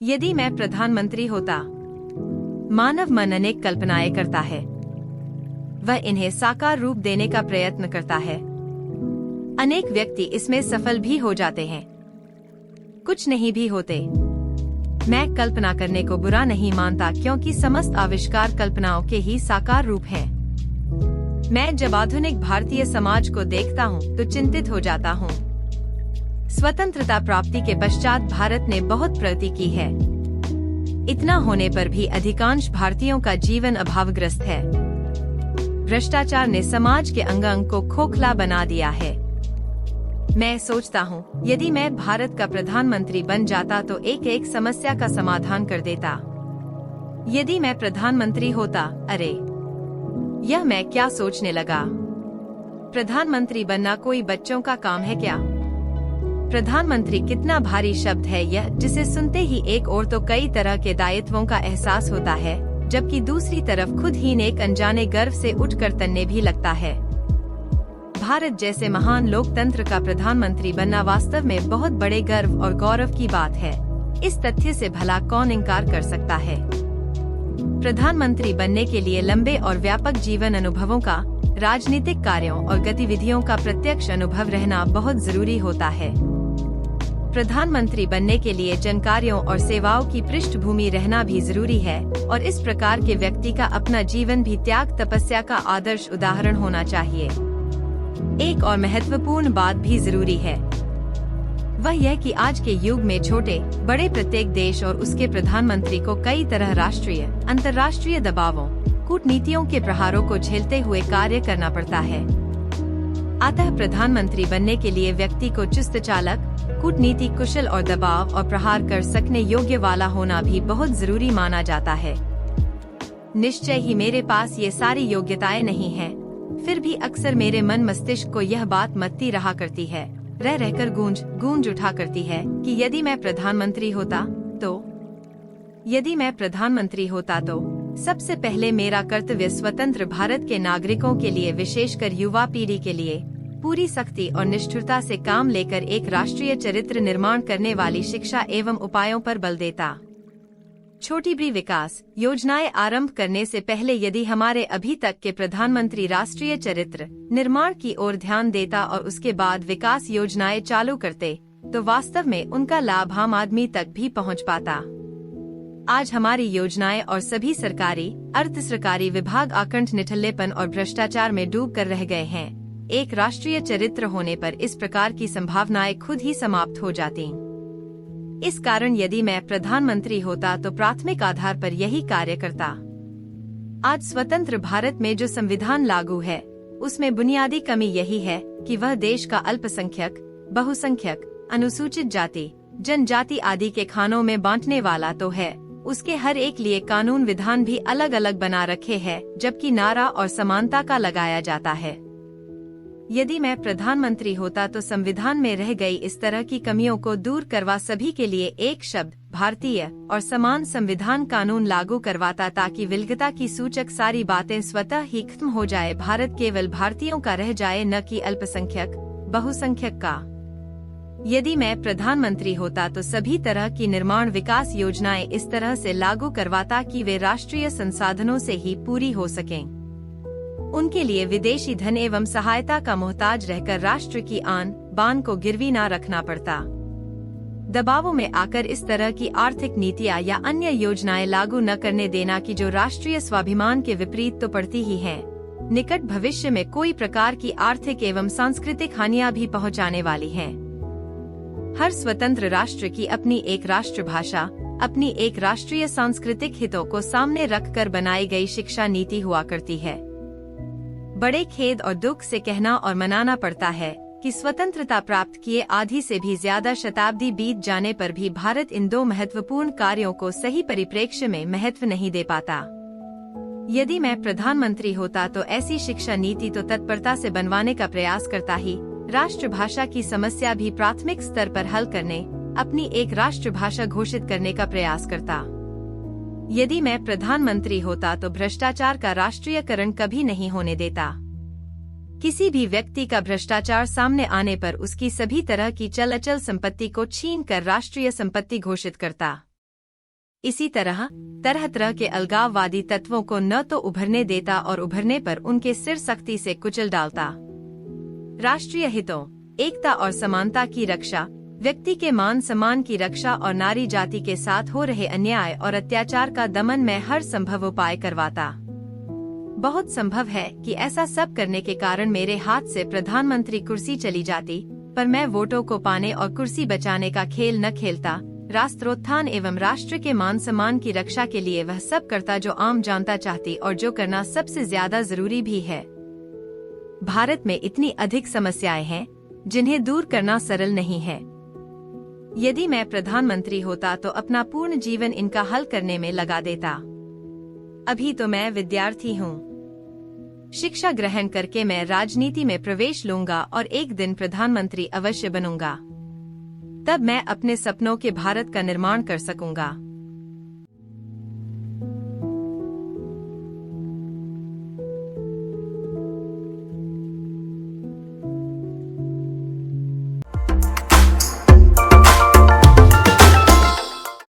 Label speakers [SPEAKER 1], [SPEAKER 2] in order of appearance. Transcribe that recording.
[SPEAKER 1] यदि मैं प्रधानमंत्री होता। मानव मन अनेक कल्पनाएं करता है, वह इन्हें साकार रूप देने का प्रयत्न करता है। अनेक व्यक्ति इसमें सफल भी हो जाते हैं, कुछ नहीं भी होते। मैं कल्पना करने को बुरा नहीं मानता, क्योंकि समस्त आविष्कार कल्पनाओं के ही साकार रूप हैं। मैं जब आधुनिक भारतीय समाज को देखता हूँ तो चिंतित हो जाता हूँ। स्वतंत्रता प्राप्ति के पश्चात भारत ने बहुत प्रगति की है। इतना होने पर भी अधिकांश भारतीयों का जीवन अभावग्रस्त है। भ्रष्टाचार ने समाज के अंग अंग को खोखला बना दिया है। मैं सोचता हूँ, यदि मैं भारत का प्रधानमंत्री बन जाता तो एक एक समस्या का समाधान कर देता। यदि मैं प्रधानमंत्री होता, अरे यह मैं क्या सोचने लगा। प्रधानमंत्री बनना कोई बच्चों का काम है क्या? प्रधानमंत्री कितना भारी शब्द है यह, जिसे सुनते ही एक ओर तो कई तरह के दायित्वों का एहसास होता है, जबकि दूसरी तरफ खुद ही नेक अनजाने गर्व से उठकर तनने भी लगता है। भारत जैसे महान लोकतंत्र का प्रधानमंत्री बनना वास्तव में बहुत बड़े गर्व और गौरव की बात है। इस तथ्य से भला कौन इनकार कर सकता है। प्रधानमंत्री बनने के लिए लंबे और व्यापक जीवन अनुभवों का, राजनीतिक कार्यों और गतिविधियों का प्रत्यक्ष अनुभव रहना बहुत जरूरी होता है। प्रधानमंत्री बनने के लिए जनकार्यों और सेवाओं की पृष्ठभूमि रहना भी जरूरी है, और इस प्रकार के व्यक्ति का अपना जीवन भी त्याग तपस्या का आदर्श उदाहरण होना चाहिए। एक और महत्वपूर्ण बात भी जरूरी है, वह यह कि आज के युग में छोटे बड़े प्रत्येक देश और उसके प्रधानमंत्री को कई तरह राष्ट्रीय, अंतर्राष्ट्रीय दबावों, कूटनीतियों के प्रहारों को झेलते हुए कार्य करना पड़ता है। अतः प्रधानमंत्री बनने के लिए व्यक्ति को चुस्त चालक, कूटनीति कुशल और दबाव और प्रहार कर सकने योग्य वाला होना भी बहुत जरूरी माना जाता है। निश्चय ही मेरे पास ये सारी योग्यताएं नहीं हैं, फिर भी अक्सर मेरे मन मस्तिष्क को यह बात मत्ती रहा करती है, रह रहकर गूंज उठा करती है कि यदि मैं प्रधानमंत्री होता तो सबसे पहले मेरा कर्तव्य स्वतंत्र भारत के नागरिकों के लिए, विशेषकर युवा पीढ़ी के लिए, पूरी सख्ती और निष्ठुरता से काम लेकर एक राष्ट्रीय चरित्र निर्माण करने वाली शिक्षा एवं उपायों पर बल देता। छोटी बड़ी विकास योजनाएं आरंभ करने से पहले यदि हमारे अभी तक के प्रधानमंत्री राष्ट्रीय चरित्र निर्माण की ओर ध्यान देता और उसके बाद विकास योजनाएं चालू करते, तो वास्तव में उनका लाभ आम आदमी तक भी पहुंच पाता। आज हमारी योजनाएं और सभी सरकारी, अर्ध सरकारी विभाग आकंठ निठल्लेपन और भ्रष्टाचार में डूब कर रह गए हैं। एक राष्ट्रीय चरित्र होने पर इस प्रकार की संभावनाएं खुद ही समाप्त हो जाती। इस कारण यदि मैं प्रधानमंत्री होता तो प्राथमिक आधार पर यही कार्य करता। आज स्वतंत्र भारत में जो संविधान लागू है, उसमें बुनियादी कमी यही है कि वह देश का अल्पसंख्यक, बहुसंख्यक, अनुसूचित जाति, जनजाति आदि के खानों में बांटने वाला तो है, उसके हर एक लिए कानून विधान भी अलग अलग बना रखे हैं, जबकि नारा और समानता का लगाया जाता है। यदि मैं प्रधानमंत्री होता तो संविधान में रह गई इस तरह की कमियों को दूर करवा सभी के लिए एक शब्द भारतीय और समान संविधान कानून लागू करवाता, ताकि विलगता की सूचक सारी बातें स्वतः ही खत्म हो जाए। भारत केवल भारतीयों का रह जाए, न कि अल्पसंख्यक, बहुसंख्यक का। यदि मैं प्रधानमंत्री होता तो सभी तरह की निर्माण विकास योजनाएं इस तरह से लागू करवाता कि वे राष्ट्रीय संसाधनों से ही पूरी हो सकें। उनके लिए विदेशी धन एवं सहायता का मोहताज रहकर राष्ट्र की आन बान को गिरवी न रखना पड़ता। दबावों में आकर इस तरह की आर्थिक नीतियां या अन्य योजनाएं लागू न करने देना कि जो राष्ट्रीय स्वाभिमान के विपरीत तो पड़ती ही हैं, निकट भविष्य में कोई प्रकार की आर्थिक एवं सांस्कृतिक हानियां भी पहुंचाने वाली हैं। हर स्वतंत्र राष्ट्र की अपनी एक राष्ट्रभाषा, अपनी एक राष्ट्रीय सांस्कृतिक हितों को सामने रखकर बनाई गई शिक्षा नीति हुआ करती है। बड़े खेद और दुख से कहना और मनाना पड़ता है कि स्वतंत्रता प्राप्त किए आधी से भी ज्यादा शताब्दी बीत जाने पर भी भारत इन दो महत्वपूर्ण कार्यों को सही परिप्रेक्ष्य में महत्व नहीं दे पाता। यदि मैं प्रधानमंत्री होता तो ऐसी शिक्षा नीति तो तत्परता से बनवाने का प्रयास करता ही, राष्ट्रभाषा की समस्या भी प्राथमिक स्तर पर हल करने, अपनी एक राष्ट्रभाषा घोषित करने का प्रयास करता। यदि मैं प्रधानमंत्री होता तो भ्रष्टाचार का राष्ट्रीयकरण कभी नहीं होने देता। किसी भी व्यक्ति का भ्रष्टाचार सामने आने पर उसकी सभी तरह की चल अचल संपत्ति को छीन कर राष्ट्रीय संपत्ति घोषित करता। इसी तरह तरह तरह के अलगाववादी तत्वों को न तो उभरने देता और उभरने पर उनके सिर सख्ती से कुचल डालता। राष्ट्रीय हितों, एकता और समानता की रक्षा, व्यक्ति के मान सम्मान की रक्षा और नारी जाति के साथ हो रहे अन्याय और अत्याचार का दमन में हर संभव उपाय करवाता। बहुत संभव है कि ऐसा सब करने के कारण मेरे हाथ से प्रधानमंत्री कुर्सी चली जाती, पर मैं वोटों को पाने और कुर्सी बचाने का खेल न खेलता। राष्ट्रोत्थान एवं राष्ट्र के मान सम्मान की रक्षा के लिए वह सब करता जो आम जनता चाहती और जो करना सबसे ज्यादा जरूरी भी है। भारत में इतनी अधिक समस्याएं हैं जिन्हें दूर करना सरल नहीं है। यदि मैं प्रधानमंत्री होता तो अपना पूर्ण जीवन इनका हल करने में लगा देता। अभी तो मैं विद्यार्थी हूँ। शिक्षा ग्रहण करके मैं राजनीति में प्रवेश लूंगा और एक दिन प्रधानमंत्री अवश्य बनूंगा। तब मैं अपने सपनों के भारत का निर्माण कर सकूंगा।